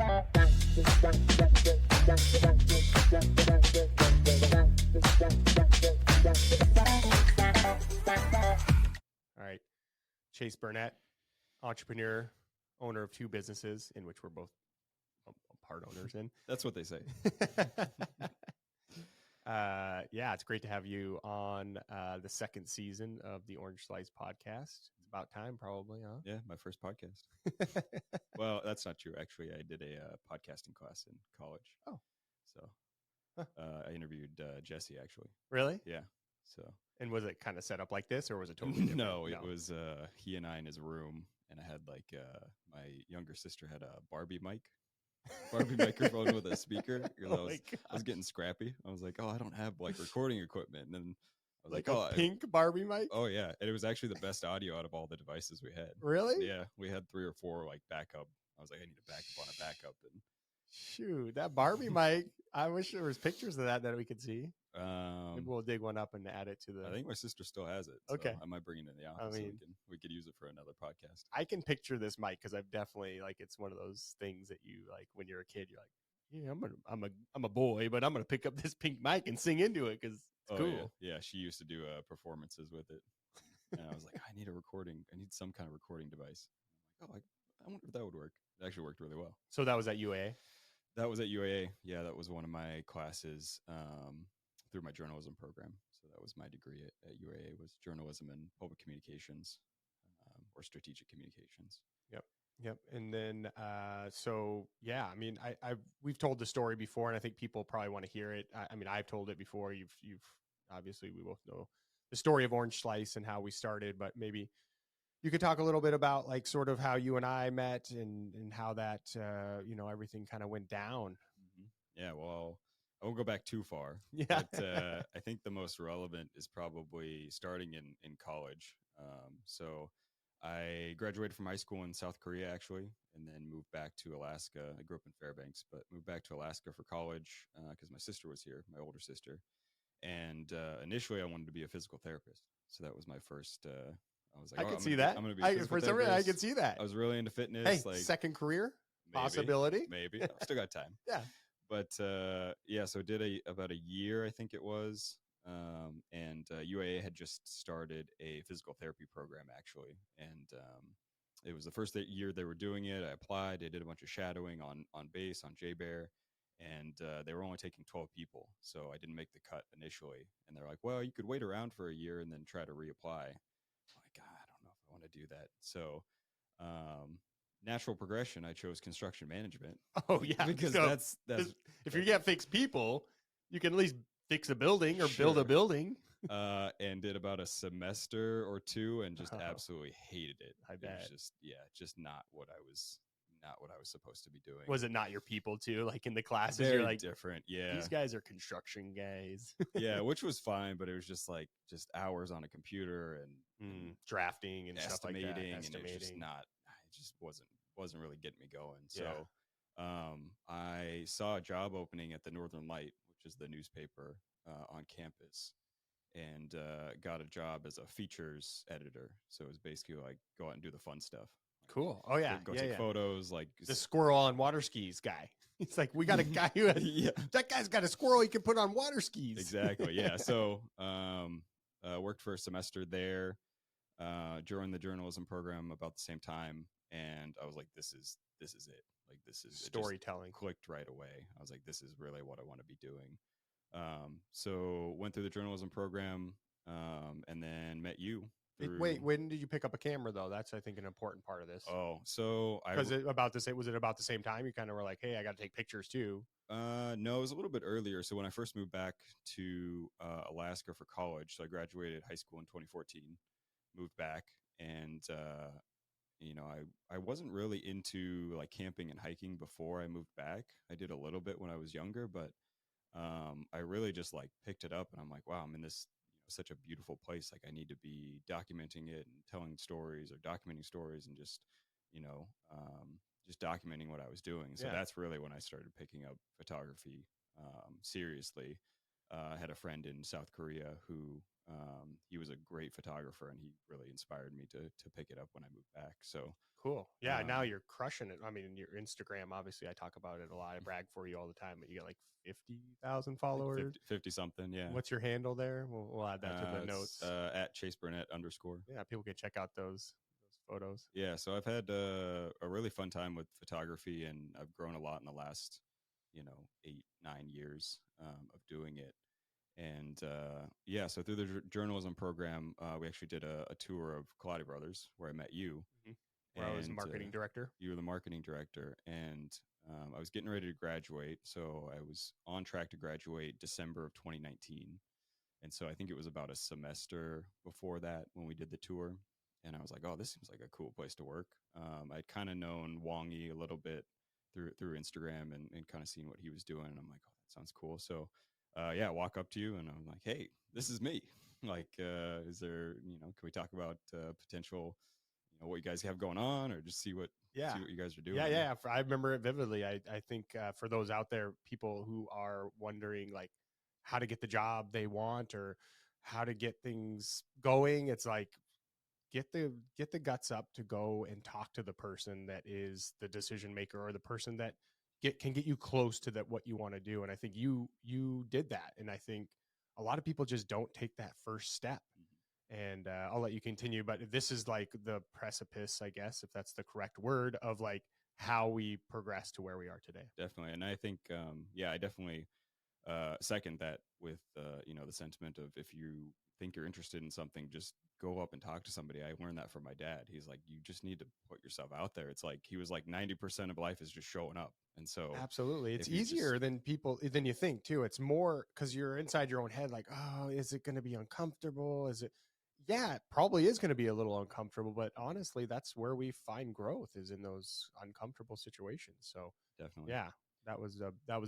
All right. Chase Burnett, entrepreneur, owner of two businesses in which we're both part owners in. That's what they say. Yeah, it's great to have you on the second season of the Orange Slice podcast. It's about time, probably, huh? Yeah, my first podcast. Well, that's not true. Actually, I did a podcasting class in college. Oh. So I interviewed Jesse, actually. Really? Yeah. So. And was it kind of set up like this, or was it totally different? No, it was he and I in his room, and I had like my younger sister had a Barbie microphone with a speaker. I was getting scrappy. I was like, oh, I don't have like recording equipment. And then I was like a pink Barbie mic? Oh, yeah. And it was actually the best audio out of all the devices we had. Really? Yeah. We had 3 or 4 like backup. I was like, I need a backup on a backup. And shoot, that Barbie mic. I wish there was pictures of that we could see. Maybe we'll dig one up and add it to the. I think my sister still has it. So okay, I might bring it in the office. So we could use it for another podcast. I can picture this mic because I've definitely it's one of those things that you like when you're a kid. You're like, yeah, I'm a boy, but I'm gonna pick up this pink mic and sing into it because it's cool. Yeah, she used to do performances with it, and I was like, I need a recording. I need some kind of recording device. I'm like, I wonder if that would work. It actually worked really well. So that was at UAA. That was at UAA. Yeah, that was one of my classes through my journalism program. So that was my degree at UAA was journalism and public communications or strategic communications. Yep. And then, so yeah, I mean, we've told the story before, and I think people probably want to hear it. I mean, I've told it before. You've obviously, we both know the story of Orange Slice and how we started, but maybe you could talk a little bit about like sort of how you and I met and how that, everything kind of went down. Mm-hmm. Yeah. Well, I won't go back too far. Yeah. But I think the most relevant is probably starting in college. So I graduated from high school in South Korea, actually, and then moved back to Alaska. I grew up in Fairbanks, but moved back to Alaska for college because my sister was here, my older sister. And initially, I wanted to be a physical therapist. So that was my first. I was like, I can see that. I'm going to be a physical therapist. I can see that. I was really into fitness. Hey, second career possibility. Maybe. I've still got time. Yeah. But yeah, so did about a year, I think it was. And UAA had just started a physical therapy program, actually. And it was the first year they were doing it. I applied. I did a bunch of shadowing on base, on JBear. And they were only taking 12 people. So I didn't make the cut initially. And they're like, well, you could wait around for a year and then try to reapply. I'm like, God, I don't know if I want to do that. So natural progression, I chose construction management. Oh, yeah. Because so that's if you get fixed people, you can at least fix a building or build a building. And did about a semester or 2 and just absolutely hated it. I bet. It was just not what I was supposed to be doing. Was it not your people too? Like in the classes, Very you're like different. Yeah. These guys are construction guys. Yeah, which was fine, but it was just hours on a computer and drafting and stuff like that. Estimating. And it just wasn't really getting me going. So I saw a job opening at the Northern Light, which is the newspaper on campus, and got a job as a features editor. So it was basically like go out and do the fun stuff. Cool. Oh yeah. Go take photos, like the squirrel on water skis guy. It's like, we got a guy who has, that guy's got a squirrel he can put on water skis. Exactly. Yeah. So worked for a semester there during the journalism program about the same time, and I was like, this is it. Like this is storytelling. Clicked right away. I was like, this is really what I want to be doing. So went through the journalism program, and then met you. Wait, when did you pick up a camera though? That's, I think, an important part of this. Oh, so was it about the same time? You kind of were like, hey, I got to take pictures too. No, it was a little bit earlier. So when I first moved back to Alaska for college, so I graduated high school in 2014, moved back, and I wasn't really into like camping and hiking before I moved back. I did a little bit when I was younger, but I really just like picked it up, and I'm like, wow, I'm in this such a beautiful place. Like I need to be documenting it and telling stories or documenting stories and just documenting what I was doing. So that's really when I started picking up photography seriously. I had a friend in South Korea who he was a great photographer, and he really inspired me to pick it up when I moved back. So Cool. Yeah. Now um, you're crushing it. I mean, your Instagram, obviously, I talk about it a lot. I brag for you all the time, but you got like 50,000 like followers. 50 something, yeah. What's your handle there? We'll add that to the It's notes. at Chase Burnett _ Yeah. People can check out those photos. Yeah, so I've had a really fun time with photography, and I've grown a lot in the last, 8, 9 years of doing it. And yeah, so through the journalism program, we actually did a tour of Kaladi Brothers, where I met you, Mhm. Where I was and marketing director. you were the marketing director. And I was getting ready to graduate, so I was on track to graduate December of 2019. And so I think it was about a semester before that when we did the tour. And I was like, oh, this seems like a cool place to work. I'd kind of known Wongy a little bit through Instagram and kind of seen what he was doing. And I'm like, oh, that sounds cool. So yeah, I walk up to you and I'm like, hey, this is me. Like, is there, can we talk about potential, what you guys have going on, or just Yeah. see what you guys are Yeah, doing? yeah. I remember it vividly. I think for those out there, people who are wondering like how to get the job they want or how to get things going, it's like get the guts up to go and talk to the person that is the decision maker or the person that can get you close to that what you want to do. And I think you did that. And I think a lot of people just don't take that first step. And I'll let you continue, but this is like the precipice, I guess, if that's the correct word, of like how we progress to where we are today. Definitely. And I think, yeah, I definitely second that with the sentiment of, if you think you're interested in something, just go up and talk to somebody. I learned that from my dad. He's like, you just need to put yourself out there. It's like, he was like, 90% of life is just showing up. And so Absolutely. It's if you just easier than you think too. It's more because you're inside your own head, like, oh, is it going to be uncomfortable? Is it? Yeah, it probably is going to be a little uncomfortable, but honestly, that's where we find growth, is in those uncomfortable situations. So definitely. yeah, that was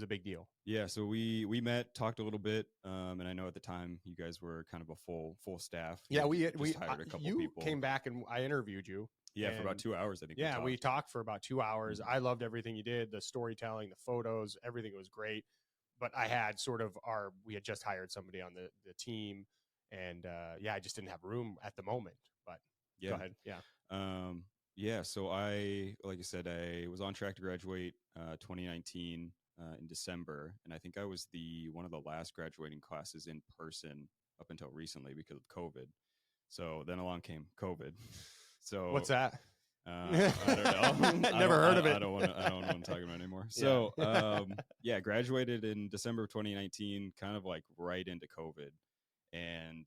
a big deal. Yeah, so we met, talked a little bit, and I know at the time you guys were kind of a full staff. You Yeah, had we just hired a couple you people. came back and I interviewed you. Yeah, for about And 2 hours, I think we yeah, we talked. talked for about 2 hours. Mhm. I loved everything you did, the storytelling, the photos, everything was great. But I had we had just hired somebody on the team, and yeah, I just didn't have room at the moment. But go Yeah. ahead. Yeah. Um, yeah, so like I said, I was on track to graduate 2019 in December, and I think I was the one of the last graduating classes in person up until recently because of COVID. So then along came COVID. So What's that? I don't know. Never heard of I it. don't want to. I don't know what I'm talking about anymore. Yeah. So yeah, graduated in December of 2019, kind of like right into COVID, and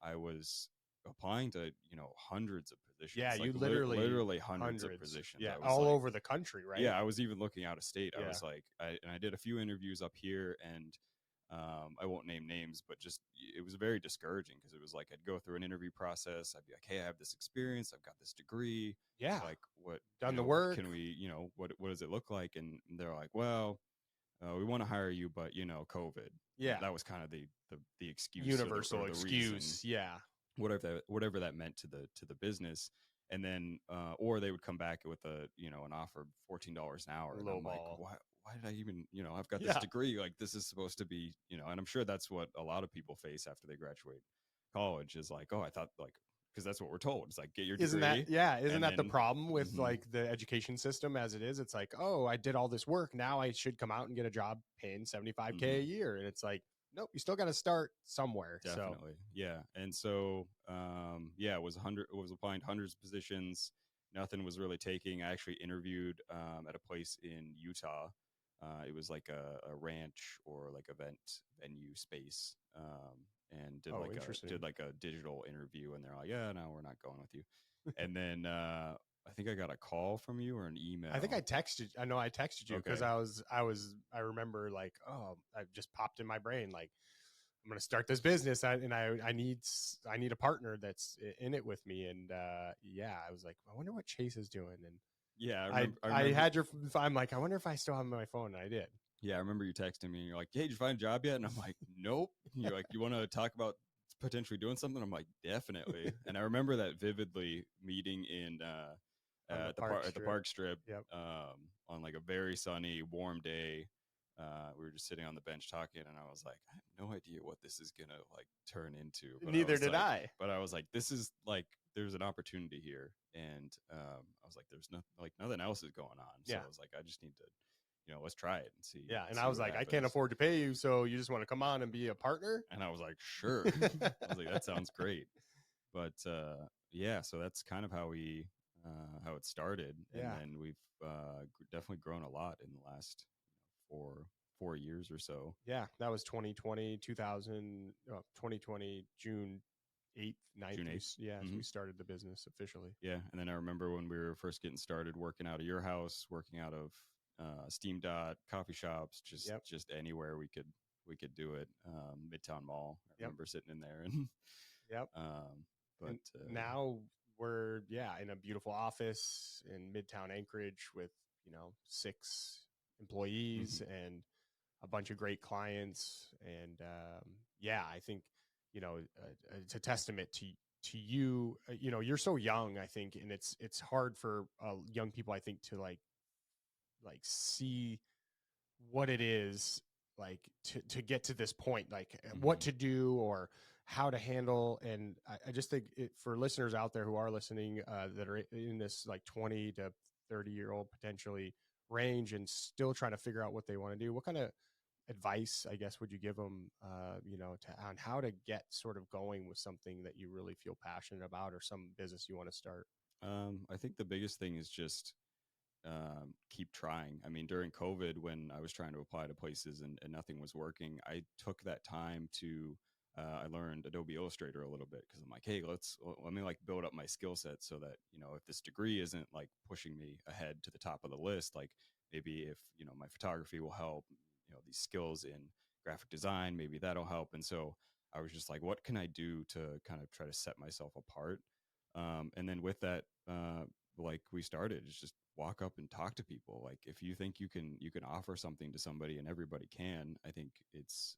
I was applying to hundreds of Yeah, positions, like you literally literally hundreds of hundreds. positions. Yeah, I was all like, over the country, right? yeah, I was even looking out of state. I Yeah. was like, I did a few interviews up here, and I won't name names, but just it was very discouraging because it was like I'd go through an interview process. I'd be like, hey, I have this experience. I've got this degree. Yeah. Like, what Done the work. can we what does it look like? And they're like, well, we want to hire you, but COVID. Yeah. That was kind of the excuse Universal or the reason, excuse. Yeah. whatever that meant to the business. And then or they would come back with an offer of $14 an hour, and Low I'm like, ball. why did I even, I've got this Yeah. degree, like this is supposed to be, and I'm sure that's what a lot of people face after they graduate college, is like, oh, I thought, like, because that's what we're told, it's like, get your Isn't degree. isn't and that the then problem with mhm, like the education system as it is? It's like, oh, I did all this work, now I should come out and get a job paying 75K a mhm. year. And it's like, nope, you still got to start somewhere. So Definitely. Yeah. And so, yeah, it was applying to hundreds of positions. Nothing was really taking. I actually interviewed at a place in Utah. It was like a ranch or like event venue space. And did oh, like interesting. a digital interview, and they're like, yeah, no, we're not going with you. And then I think I got a call from you or an email. I think I know I texted you because Okay. I remember like, oh, I just popped in my brain like, I'm going to start this business, I need a partner that's in it with me. And yeah, I was like, I wonder what Chase is doing. And Yeah, I I remember. had I'm like, I wonder if I still have my phone. And I did. Yeah, I remember you texting me and you're like, hey, did you find a job yet? And I'm like, nope. You're like, you want to talk about potentially doing something? I'm like, definitely. And I remember that vividly, meeting in On the at the park at the strip. park strip Yep. on like a very sunny, warm day. we were just sitting on the bench talking, and I was like, I have no idea what this is gonna like turn into. Neither did I. But I was like, this is like, there's an opportunity here, and I was like, there's no like nothing else is going on. So Yeah. I was like, I just need to, let's try it and see. Yeah. And see I was what like, I happens. can't afford to pay you. So you just want to come on and be a partner? And I was like, sure. I was like, that sounds great. But yeah, so that's kind of how how it started, and Yeah. then we've definitely grown a lot in the last 4 years or so. Yeah. That was 2020, 2020, June 8th, 9th. June 8th. Yeah. As we started the business officially. Yeah. And then I remember when we were first getting started, working out of your house, working out of Steam Dot, coffee shops, just anywhere we could do it. Midtown Mall. I remember sitting in there and Yep. but now we're in a beautiful office in Midtown Anchorage with 6 employees and a bunch of great clients. And I think it's a testament to you. You're so young, I think, and it's hard for young people, I think, to like see what it is like to get to this point, like what to do or how to handle. And I just think for listeners out there who are listening that are in this like 20 to 30-year-old potentially range and still trying to figure out what they want to do, what kind of advice, I guess, would you give them, on how to get sort of going with something that you really feel passionate about or some business you want to start? I think the biggest thing is just keep trying. I mean, during COVID, when I was trying to apply to places and nothing was working, I took that time to I learned Adobe Illustrator a little bit because I'm like, hey, let me like build up my skill set so that if this degree isn't like pushing me ahead to the top of the list, like maybe if my photography will help, these skills in graphic design, maybe that'll help. And so I was just like, what can I do to kind of try to set myself apart? And then with that, like we started, is just walk up and talk to people. Like if you think you can offer something to somebody, and everybody can, I think it's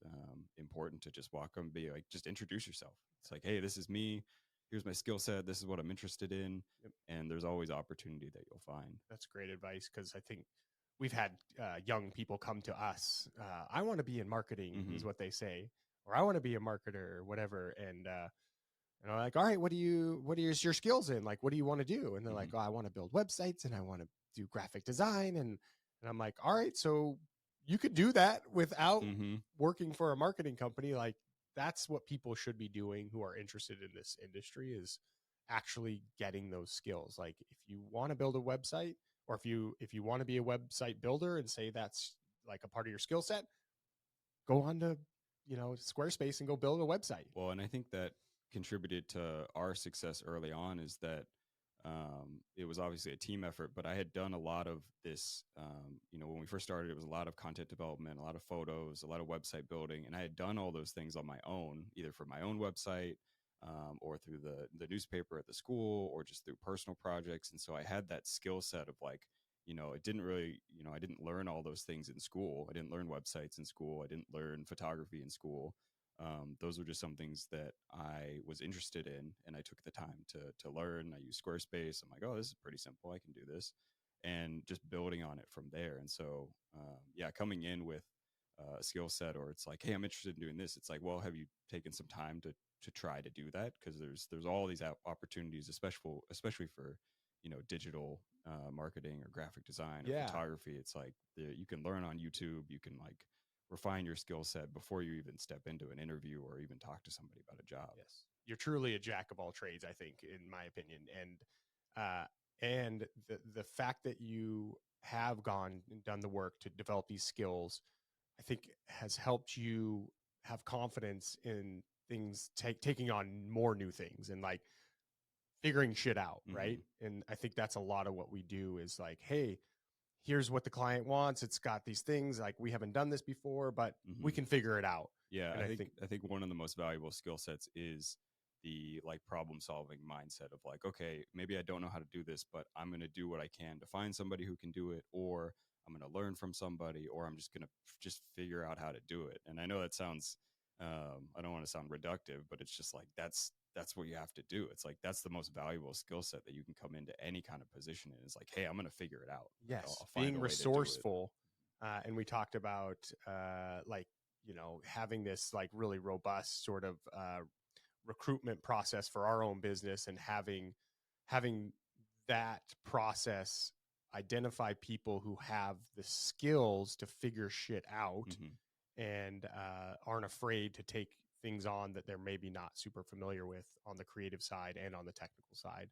important to just walk up and be like, just introduce yourself. It's like, hey, this is me. Here's my skill set. This is what I'm interested in. Yep. And there's always opportunity that you'll find. That's great advice, because I think we've had young people come to us. I want to be in marketing, is what they say, or I want to be a marketer or whatever. And I'm like, all right, what is your skills in? Like, what do you want to do? And they're like, oh, I want to build websites and I want to do graphic design. And I'm like, all right, so you could do that without working for a marketing company. Like, that's what people should be doing who are interested in this industry, is actually getting those skills. Like, if you want to build a website, or if you want to be a website builder and say that's like a part of your skill set, go on to Squarespace and go build a website. Well, and I think that contributed to our success early on is that it was obviously a team effort, but I had done a lot of this. When we first started, it was a lot of content development, a lot of photos, a lot of website building, and I had done all those things on my own, either for my own website or through the newspaper at the school, or just through personal projects. And so I had that skill set of like, it didn't really, I didn't learn all those things in school. I didn't learn websites in school. I didn't learn photography in school. Those were just some things that I was interested in, and I took the time to learn. I used Squarespace. I'm like, oh, this is pretty simple. I can do this, and just building on it from there. And so, coming in with a skill set, or it's like, hey, I'm interested in doing this. It's like, well, have you taken some time to try to do that? Because there's all these opportunities, especially for digital marketing or graphic design or photography. It's like you can learn on YouTube. You can like refine your skill set before you even step into an interview or even talk to somebody about a job. Yes, you're truly a jack of all trades, I think, in my opinion. And the fact that you have gone and done the work to develop these skills, I think, has helped you have confidence in things, taking on more new things and like figuring shit out, right? And I think that's a lot of what we do, is like, hey, here's what the client wants. It's got these things, like, we haven't done this before, but we can figure it out. Yeah, and I think one of the most valuable skill sets is the like problem solving mindset of like, okay, maybe I don't know how to do this, but I'm going to do what I can to find somebody who can do it, or I'm going to learn from somebody, or I'm just going to just figure out how to do it. And I know that sounds, I don't want to sound reductive, but it's just like, that's what you have to do. It's like, that's the most valuable skill set that you can come into any kind of position in. It's like, hey, I'm going to figure it out. Yes. I'll find Being resourceful. and we talked about like, you know, having this like really robust sort of recruitment process for our own business, and having that process identify people who have the skills to figure shit out, and aren't afraid to take things on that they're maybe not super familiar with on the creative side and on the technical side.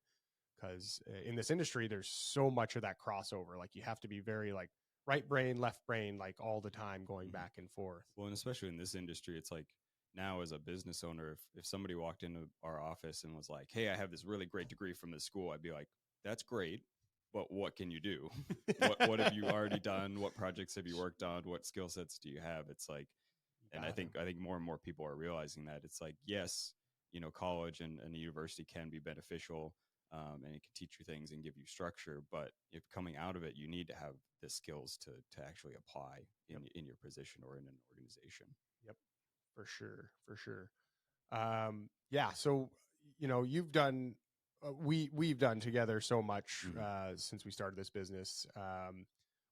Because in this industry, there's so much of that crossover. Like you have to be very like right brain, left brain, like all the time going back and forth. Well, and especially in this industry, it's like now as a business owner, if somebody walked into our office and was like, "Hey, I have this really great degree from this school," I'd be like, "That's great, but what can you do? what have you already done? What projects have you worked on? What skill sets do you have?" It's like, and I think more and more people are realizing that it's like, yes, you know, college and a university can be beneficial, and it can teach you things and give you structure. But if coming out of it, you need to have the skills to actually apply in your position or in an organization. Yep, for sure, for sure. Yeah, so you know, you've done we've done together so much since we started this business.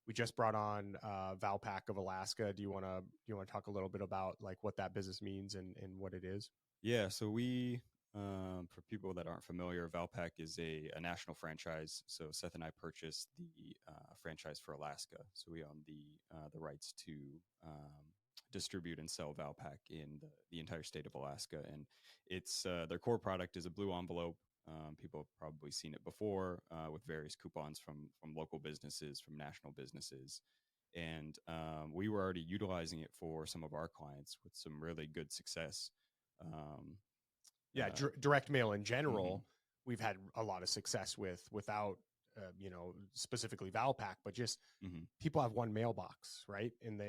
We just brought on Valpak of Alaska. Do you want to talk a little bit about like what that business means and what it is? Yeah, so we, for people that aren't familiar, Valpak is a national franchise. So Seth and I purchased the franchise for Alaska. So we own the rights to distribute and sell Valpak in the entire state of Alaska. And it's their core product is a blue envelope. People have probably seen it before with various coupons from local businesses, from national businesses. And we were already utilizing it for some of our clients with some really good success. Direct mail in general, we've had a lot of success without, you know, specifically Valpak, but just people have one mailbox, right? And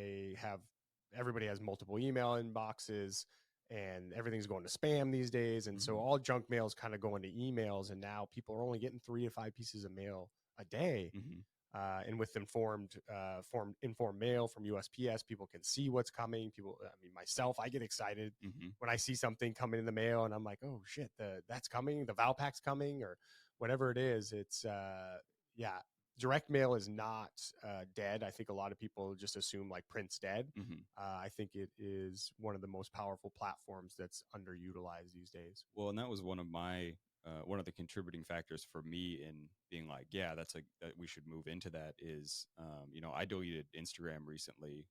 everybody has multiple email inboxes, and everything's going to spam these days. And so all junk mail is kind of going to emails. And now people are only getting 3 to 5 pieces of mail a day. And with informed mail from USPS, people can see what's coming. Myself, I get excited when I see something coming in the mail, and I'm like, oh shit, that's coming, the Valpak's coming, or whatever it is. It's direct mail is not dead. I think a lot of people just assume like print's dead. I think it is one of the most powerful platforms that's underutilized these days. Well, and that was one of the contributing factors for me in being like, yeah, that we should move into that is, you know, I deleted Instagram recently,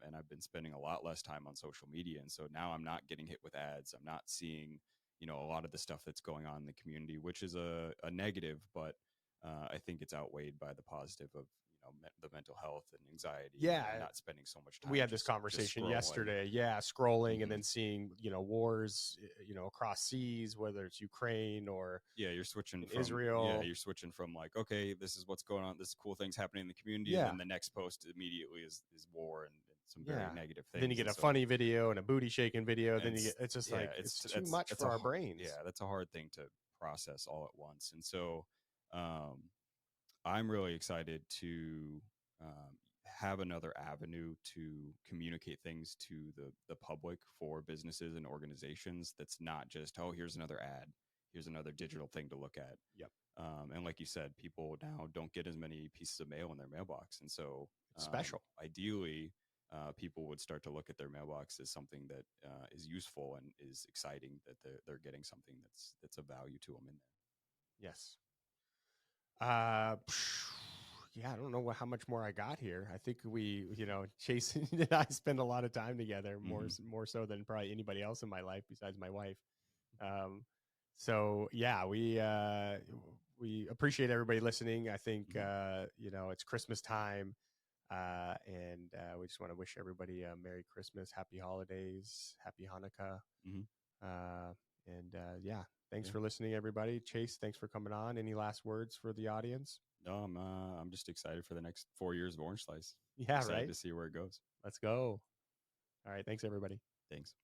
and I've been spending a lot less time on social media. And so now I'm not getting hit with ads. I'm not seeing, you know, a lot of the stuff that's going on in the community, which is a negative, but I think it's outweighed by the positive of, you know, the mental health and anxiety. Yeah. And not spending so much time. We had this conversation yesterday. Yeah. Scrolling and then seeing, you know, wars, you know, across seas, whether it's Ukraine or you're switching from Israel. Yeah. You're switching from like, okay, this is what's going on. This cool thing's happening in the community. And then the next post immediately is war and some very negative things. Then you get a funny video and a booty shaking video. Then it's just like, it's too much for our brains. Yeah. That's a hard thing to process all at once. And so, I'm really excited to have another avenue to communicate things to the public for businesses and organizations. That's not just, oh, here's another ad, here's another digital thing to look at. Yep. And like you said, people now don't get as many pieces of mail in their mailbox, and so it's special. Ideally, people would start to look at their mailbox as something that is useful and is exciting, that they're getting something that's of value to them in there. Yes. I don't know how much more I got here. I think we, you know, Jason and I spend a lot of time together, more so than probably anybody else in my life besides my wife. So yeah, we appreciate everybody listening. I think, you know, it's Christmas time, and we just want to wish everybody a Merry Christmas, Happy Holidays, Happy Hanukkah. Thanks for listening, everybody. Chase, thanks for coming on. Any last words for the audience? No, I'm just excited for the next 4 years of Orange Slice. Yeah, excited right. To see where it goes. Let's go. All right. Thanks, everybody. Thanks.